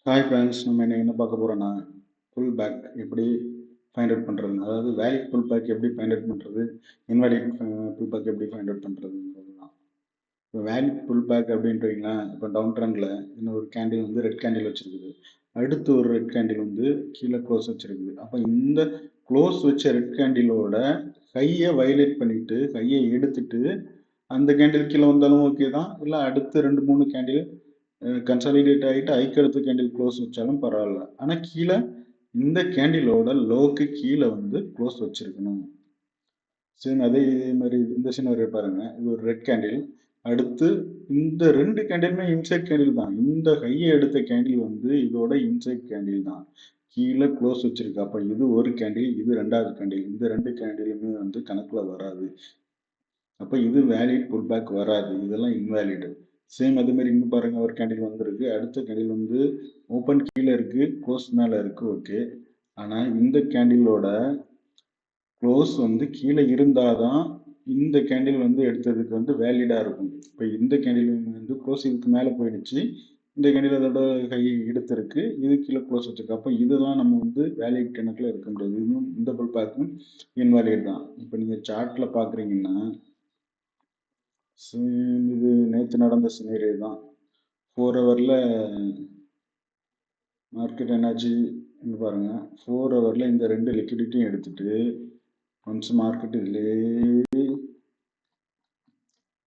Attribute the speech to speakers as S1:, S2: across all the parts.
S1: Hi friends, நம்ம இன்னைக்கு என்ன பார்க்க போறோம்னா புல் பேக் எப்படி ஃபைண்ட் அவுட் பண்ணுறது, அதாவது வேலிட் புல் பேக் எப்படி ஃபைண்ட் அவுட் பண்ணுறது, இன்வேலிட் புல் பேக் எப்படி ஃபைண்ட் அவுட் பண்ணுறதுங்கிறது தான். இப்போ வேலிட் புல் பேக் அப்படின்ட்டு வைங்களேன். இப்போ டவுன் ட்ரெண்டில் இன்னும் ஒரு கேண்டில் வந்து ரெட் கேண்டில் வச்சிருக்குது, அடுத்து ஒரு ரெட் கேண்டில் வந்து கீழே க்ளோஸ் வச்சிருக்குது. அப்போ இந்த க்ளோஸ் வச்ச ரெட் கேண்டிலோட ஹையை வயலேட் பண்ணிட்டு ஹையை எடுத்துட்டு அந்த கேண்டில் கீழே வந்தாலும் ஓகே தான், இல்லை அடுத்து 2 3 கேண்டில் கன்சாலிடேட் ஆகிட்டு ஐக்கு அடுத்த கேண்டில் க்ளோஸ் வச்சாலும் பரவாயில்ல. ஆனால் கீழே இந்த கேண்டிலோட லோக்கு கீழே வந்து க்ளோஸ் வச்சிருக்கணும். சரி, அதே மாதிரி இந்த சின்ன பாருங்க, இது ஒரு ரெட் கேண்டில். அடுத்து இந்த 2 கேண்டிலுமே இன்சைட் கேண்டில் தான். இந்த ஹையை எடுத்த கேண்டில் வந்து இதோட இன்சைட் கேண்டில் தான், கீழே க்ளோஸ் வச்சிருக்கு. அப்போ இது ஒரு கேண்டில், இது 2வது கேண்டில். இந்த 2 கேண்டிலுமே வந்து கணக்குல வராது. அப்போ இது வேலிட் புல் பேக் வராது, இதெல்லாம் இன்வேலிடு. சேம் அதே மாதிரி இங்கே பாருங்க, ஒரு கேண்டில் வந்திருக்கு, அடுத்த கேண்டில் வந்து ஓப்பன் கீழே இருக்கு, க்ளோஸ் மேலே இருக்கு, ஓகே. ஆனால் இந்த கேண்டிலோட க்ளோஸ் வந்து கீழே இருந்தாதான் இந்த கேண்டில் வந்து எடுத்ததுக்கு வந்து வேலிடாக இருக்கும். இப்போ இந்த கேண்டில் வந்து க்ளோஸ் இதுக்கு மேலே போயிடுச்சு, இந்த கேண்டில் அதோட கை எடுத்திருக்கு, இது கீழே க்ளோஸ் வச்சிருக்கு. அப்போ இதெல்லாம் நம்ம வந்து வேலிட் கணக்கில் இருக்க முடியாது. இன்னும் இந்த புல் பேக்கும் இன்வேலிட் தான். இப்போ நீங்கள் சார்ட்டில் பார்க்குறீங்கன்னா இது நேற்று நடந்த சினேரியோ தான். 4 ஹவரில் மார்க்கெட் என்னாச்சு பாருங்க. 4 ஹவரில் இந்த 2 லிக்விடிட்டியும் எடுத்துட்டு ஒன்ஸ் மார்க்கெட் இதுலேயே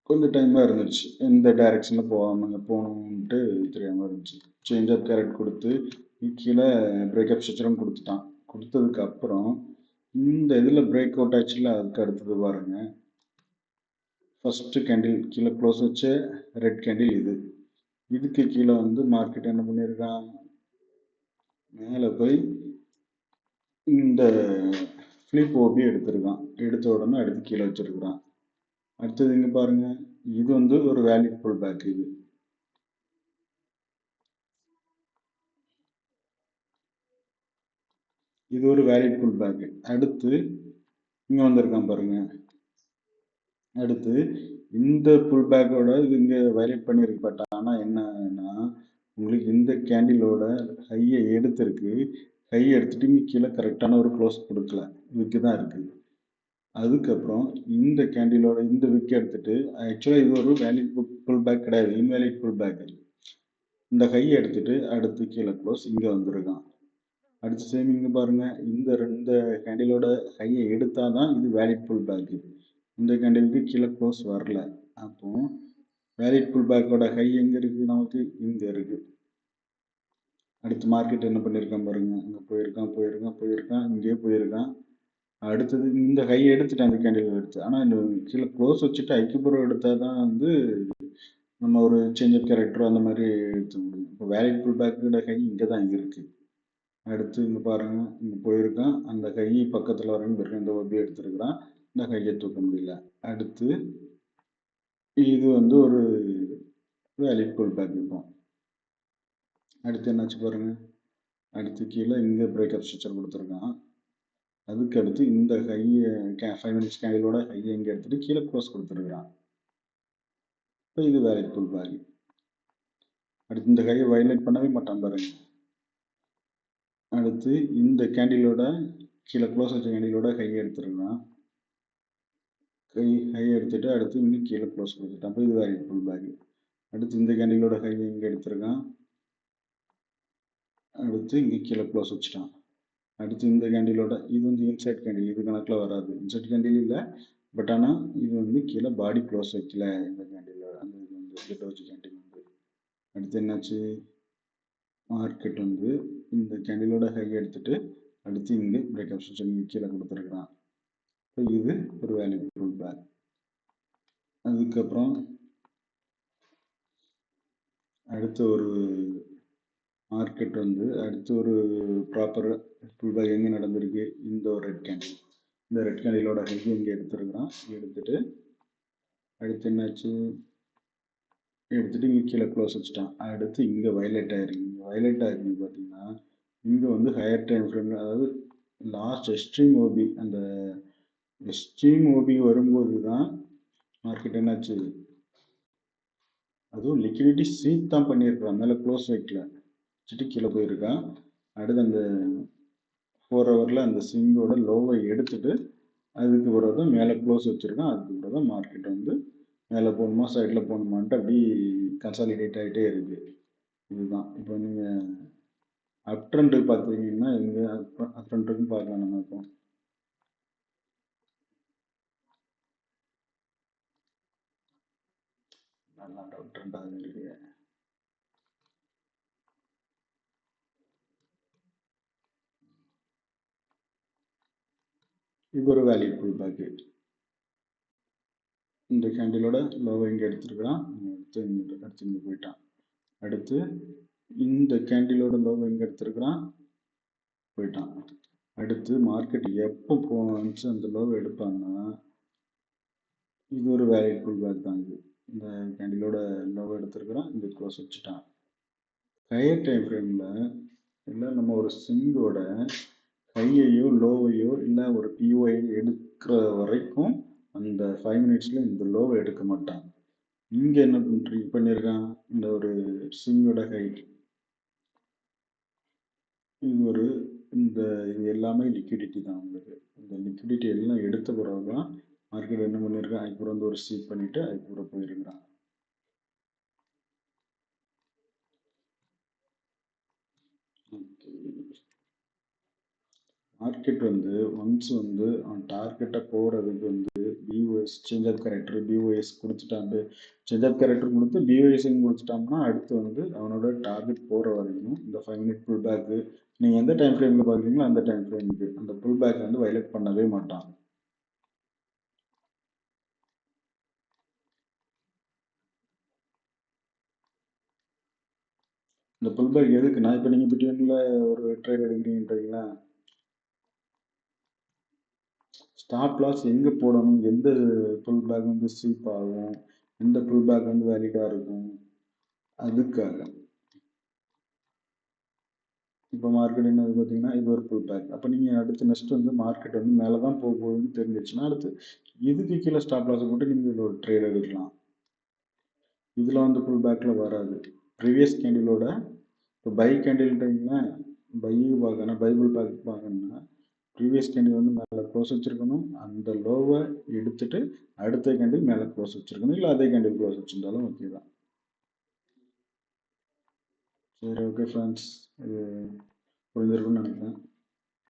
S1: கொஞ்சம் டைமாக இருந்துச்சு, எந்த டைரக்ஷனில் போகணுன்ட்டு தெரியாமல் இருந்துச்சு. சேஞ்ச் ஆஃப் கேரட் கொடுத்து கீழே பிரேக்கப் ஸ்ட்ரக்சரும் கொடுத்துட்டான். கொடுத்ததுக்கு அப்புறம் இந்த இதில் பிரேக் அவுட் ஆச்சுல, அதுக்கு அடுத்தது பாருங்க, ஃபர்ஸ்ட் கேண்டில் கீழே க்ளோஸ் வச்ச ரெட் கேண்டில் இது. இதுக்கு கீழே வந்து மார்க்கெட் என்ன பண்ணியிருக்கான், மேலே போய் இந்த ஃபிளிப் ஓபி எடுத்திருக்கான். எடுத்த உடனே அடுத்து கீழே வச்சிருக்கிறான். அடுத்தது இங்கே பாருங்க, இது வந்து ஒரு வேலிட் புல் பேக். இது ஒரு வேலிட் புல் பேக். அடுத்து இங்கே வந்திருக்கான் பாருங்க. அடுத்து இந்த புல் பேக்கோட இது இங்கே வயலேட் பண்ணியிருக்கு. பட் ஆனால் என்னன்னா, உங்களுக்கு இந்த கேண்டிலோட ஹையை எடுத்திருக்கு, ஹை எடுத்துட்டு இங்கே கீழே கரெக்டான ஒரு க்ளோஸ் கொடுக்கல, விக்கு தான் இருக்குது. அதுக்கப்புறம் இந்த கேண்டிலோட இந்த விக் எடுத்துட்டு, ஆக்சுவலாக இது ஒரு வேலிட் புல் பேக் கிடையாது, இன்வேலிட் புல் பேக். இந்த ஹை எடுத்துட்டு அடுத்து கீழே க்ளோஸ் இங்கே வந்திருக்கான். அடுத்து சேம் இங்கே பாருங்க, இந்த கேண்டிலோட ஹையை எடுத்தாதான் இது வேலிட் புல் பேக். இந்த கேண்டிலுக்கு கீழே க்ளோஸ் வரல. அப்போ வேலிட் புல் பேக்கோட ஹை எங்கே இருக்குது, நமக்கு இங்கே இருக்கு. அடுத்து மார்க்கெட் என்ன பண்ணியிருக்கான் பாருங்க, அங்கே போயிருக்கான், இங்கேயே போயிருக்கான். அடுத்தது இந்த ஹை எடுத்துட்டு அந்த கேண்டில் எடுத்து, ஆனால் இந்த கீழே க்ளோஸ் வச்சுட்டு ஐக்கியபுரம் எடுத்தால் தான் வந்து நம்ம ஒரு சேஞ்ச் ஆஃப் கேரக்டர் அந்த மாதிரி எடுத்து முடியும். இப்போ வேலிட் புல் பேக்கோட ஹை இங்கே தான் இருக்குது. அடுத்து இங்கே பாருங்க, இங்கே போயிருக்கான், அந்த கை பக்கத்தில் வரேன்னு போயிருக்கான், இந்த ஒபி எடுத்துருக்கிறான், இந்த கையை தூக்க முடியல. அடுத்து இது வந்து ஒரு வேலிட் புல் பேக். இப்போ அடுத்து என்னாச்சு பாருங்க, அடுத்து கீழே இங்கே பிரேக்கப் ஸ்ட்ரக்சர் கொடுத்துருக்கான். அதுக்கு அடுத்து இந்த ஹையை 5 மினிட்ஸ் கேண்டிலோட ஹையை இங்கே எடுத்துட்டு கீழே க்ளோஸ் கொடுத்துருக்கான். இப்போ இது வேலிட் புல் பேக். அடுத்து இந்த கையை வயலேட் பண்ணவே மாட்டான் பாருங்க. அடுத்து இந்த கேண்டிலோட கீழே க்ளோஸ் வச்ச கேண்டிலோட கையை எடுத்துருக்கான், ஹை எடுத்துட்டு அடுத்து இங்கே கீழே க்ளோஸ் கொடுத்துட்டான். அப்போ இது வேலிட் புல் பேக். அடுத்து இந்த கேண்டிலோட ஹை இங்கே எடுத்திருக்கான், அடுத்து இங்கே கீழே க்ளோஸ் வச்சுட்டான். அடுத்து இந்த கேண்டிலோட இது வந்து இன்சைட் கேண்டில், இது கணக்கில் வராது, இன்சைட் கேண்டில் இல்லை. பட் ஆனால் இது வந்து கீழே பாடி க்ளோஸ் வைக்கல இந்த கேண்டில், அந்த இது வந்து கெட்ட வச்சு கேண்டில் வந்து. அடுத்து என்னாச்சு, மார்க்கெட் வந்து இந்த கேண்டிலோட ஹை எடுத்துட்டு அடுத்து இங்கே பிரேக்கப் ஸ்ட்ரக்சர் இங்கே கீழே கொடுத்துருக்குறான். இப்போ இது ஒரு வேலிட் புல் பேக். அதுக்கப்புறம் அடுத்த ஒரு மார்க்கெட் வந்து அடுத்து ஒரு ப்ராப்பர் புல் பேக் எங்கே நடந்திருக்கு, இந்த ஒரு ரெட் கேண்டில், இந்த ரெட் கேண்டிலோட ஹை இங்கே எடுத்துருக்குறான். எடுத்துட்டு அடுத்து என்னாச்சு, எடுத்துட்டு இங்கே கீழே க்ளோஸ் வச்சுட்டான். அடுத்து இங்கே வயலேட் ஆயிருக்கு. இங்கே வயலேட் ஆயிருக்கு பார்த்தீங்கன்னா, இங்கே வந்து ஹையர் டைம் ஃப்ரேமில், அதாவது லாஸ்ட் எக்ஸ்ட்ரீம் ஓபி, அந்த எக்ஸ்ட்ரீம் ஓபி வரும்போது தான் மார்க்கெட் என்னாச்சு, அதுவும் லிக்விடிட்டி சீட் தான் பண்ணியிருக்கிறான், மேலே க்ளோஸ் வைக்கல. வச்சுட்டு கீழே போயிருக்கான். அடுத்து அந்த 4 ஹவரில் அந்த ஸ்விங்கோட லோவை எடுத்துட்டு அதுக்கு பிறகு தான் மேலே க்ளோஸ் வச்சுருக்கான். அதுக்கு பிறகு தான் மார்க்கெட் வந்து மேலே போகணுமா சைடில் போகணுமான்ட்டு அப்படி கன்சாலிடேட் ஆகிட்டே இருக்குது. இதுதான் இப்போ நீங்கள் அப் ட்ரெண்டுக்கு பார்த்தீங்கன்னா எங்கே அப் ட்ரெண்டுக்கும் பார்க்கலாம் நம்ம இப்போ. நல்லா அப் ட்ரெண்டாக இருக்கு. இது ஒரு வேல்யூ புல் பேக்கு. இந்த கேண்டிலோட லோவை இங்கே எடுத்துருக்கிறான், எடுத்து இங்கே அடிச்சு இங்கே போயிட்டான். அடுத்து இந்த கேண்டிலோட லோவை இங்கே எடுத்துருக்கிறான், போயிட்டான். அடுத்து மார்க்கெட் எப்போ போச்சு அந்த லோவை எடுப்பாங்கன்னா இது ஒரு வேலிட் புல் பேக் தான். இது இந்த கேண்டிலோட லோவை எடுத்துருக்கிறான், இங்கே க்ளோஸ் வச்சுட்டான். ஹையர் டைம் ஃப்ரேமில் இல்லை நம்ம ஒரு ஸ்விங்கோட ஹையையோ லோவையோ இல்லை ஒரு பிஓஐ எடுக்கிற வரைக்கும் அந்த 5 மினிட்ஸில் இந்த லோவை எடுக்க மாட்டான். இங்கே என்ன பண்ணியிருக்கான், இந்த ஒரு ஸ்விங்கோட ஹை இது ஒரு இது எல்லாமே லிக்விடிட்டி தான் உங்களுக்கு. இந்த லிக்விடிட்டி எல்லாம் எடுத்த பிறகு தான் மார்க்கெட் என்ன பண்ணியிருக்கான், அதுக்கு வந்து ஒரு சீட் பண்ணிட்டு அதுக்கு போயிருக்கிறான். மார்க்கெட் வந்து ஒன்ஸ் வந்து அவன் டார்கெட்டை போகிறதுக்கு வந்து POS change of character POS கொடுத்துட்டான். சேஞ்ச் ஆஃப் கேரக்டர் கொடுத்து பிஓஎஸ்ன்னு கொடுத்துட்டாங்கன்னா அடுத்து வந்து அவனோட டார்கெட் போகிற வரைக்கும் இந்த 5 மினிட் புல் பேக்கு நீங்கள் எந்த டைம் ஃப்ரேமில் பார்க்குறீங்களோ அந்த டைம் ஃப்ரேமுக்கு அந்த புல் பேக் வந்து வயலேட் பண்ணவே மாட்டான். இந்த புல் பேக் எதுக்குன்னா இப்போ நீங்கள் பிட்வீனில் ஒரு ட்ரேட் எடுக்கிறீங்கன்றீங்களா, ஸ்டாப் லாஸ் எங்கே போடணும், எந்த புல் பேக் வந்து ஸ்வீப் ஆகும், எந்த புல் பேக் வந்து வேலிடாக இருக்கும், அதுக்காக. இப்போ மார்க்கெட் என்ன பார்த்தீங்கன்னா இது ஒரு புல் பேக். அப்போ நீங்கள் அடுத்து நெக்ஸ்ட் வந்து மார்க்கெட் வந்து மேலே தான் போக போகுதுன்னு தெரிஞ்சிச்சுன்னா அடுத்து இதுக்கு கீழே ஸ்டாப் லாஸை போட்டு நீங்கள் இதில் ஒரு ட்ரேட் எடுக்கலாம். இதில் வந்து புல் பேக்கில் வராது. ப்ரீவியஸ் கேண்டிலோட இப்போ பை கேண்டில்ன்றீங்கன்னா பைக்கு பார்க்கணும் பைபிள் பேக் பார்க்கணுன்னா ப்ரீவியஸ் கேண்டில் வந்து மேலே க்ளோஸ் வச்சுருக்கணும், அந்த லோவை எடுத்துட்டு அடுத்த கேண்டில் மேலே க்ளோஸ் வச்சுருக்கணும், இல்லை அதே கேண்டில் க்ளோஸ் வச்சுருந்தாலும் ஓகே தான். சரி ஓகே ஃப்ரெண்ட்ஸ், இது புரிஞ்சிருக்குன்னு நினைக்கிறேன்.